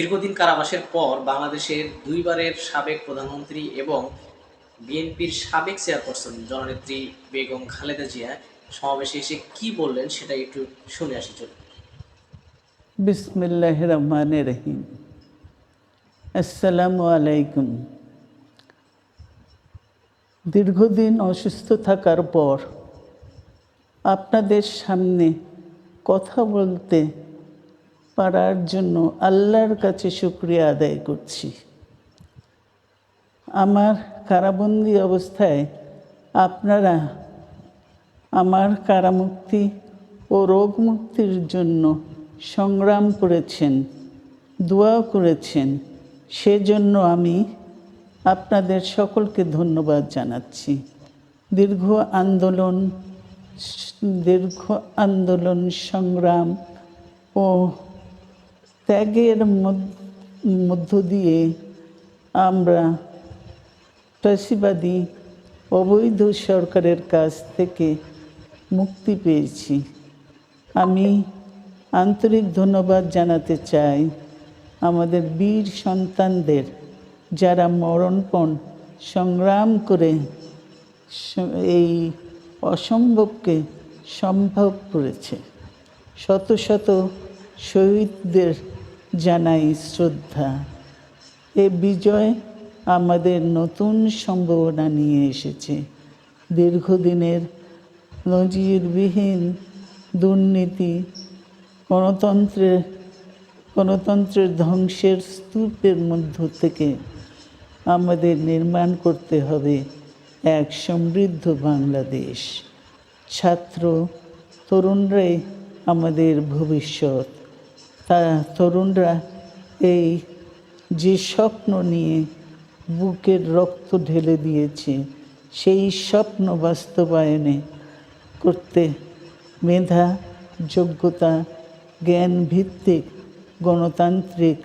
দীর্ঘদিন কারাবাসের পর বাংলাদেশের দুইবারের সাবেক প্রধানমন্ত্রী এবং বিএনপির সাবেক চেয়ারপারসন জননেত্রী বেগম খালেদা জিয়া সমাবেশে এসে কি বললেন সেটা একটু শুনে আসি। চলুন। বিসমিল্লাহির রহমানির রহিম। আসসালামু আলাইকুম। দীর্ঘদিন অসুস্থ থাকার পর আপনাদের সামনে কথা বলতে পারার জন্য আল্লাহর কাছে শুকরিয়া আদায় করছি। আমার কারাবন্দী অবস্থায় আপনারা আমার কারামুক্তি ও রোগ মুক্তির জন্য সংগ্রাম করেছেন, দোয়া করেছেন, সেজন্য আমি আপনাদের সকলকে ধন্যবাদ জানাচ্ছি। দীর্ঘ আন্দোলন সংগ্রাম ও ত্যাগের মধ্য দিয়ে আমরা ফ্যাসিবাদী অবৈধ সরকারের কাছ থেকে মুক্তি পেয়েছি। আমি আন্তরিক ধন্যবাদ জানাতে চাই আমাদের বীর সন্তানদের, যারা মরণপণ সংগ্রাম করে এই অসম্ভবকে সম্ভব করেছে। শত শত শহীদদের জানাই শ্রদ্ধা। এ বিজয় আমাদের নতুন সম্ভাবনা নিয়ে এসেছে। দীর্ঘদিনের নজিরবিহীন দুর্নীতি, গণতন্ত্রের ধ্বংসের স্তূপের মধ্য থেকে আমাদের নির্মাণ করতে হবে এক সমৃদ্ধ বাংলাদেশ। ছাত্র তরুণরাই আমাদের ভবিষ্যৎ। তরুণরা এই যে স্বপ্ন নিয়ে বুকের রক্ত ঢেলে দিয়েছে, সেই স্বপ্ন বাস্তবায়নে করতে মেধা, যোগ্যতা, জ্ঞান ভিত্তিক গণতান্ত্রিক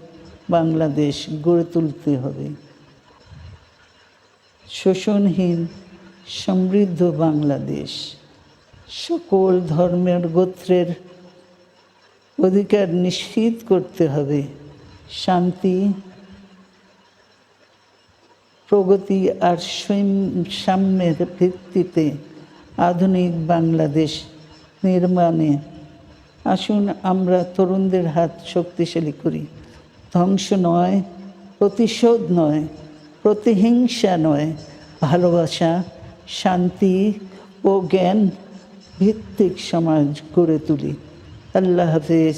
বাংলাদেশ গড়ে তুলতে হবে। শোষণহীন সমৃদ্ধ বাংলাদেশ। সকল ধর্মের গোত্রের অধিকার নিশ্চিত করতে হবে। শান্তি, প্রগতি আর সাম্যের ভিত্তিতে আধুনিক বাংলাদেশ নির্মাণে আসুন আমরা তরুণদের হাত শক্তিশালী করি। ধ্বংস নয়, প্রতিশোধ নয়, প্রতিহিংসা নয়, ভালোবাসা, শান্তি ও জ্ঞান ভিত্তিক সমাজ গড়ে তুলি। আল্লাহ হাফেজ।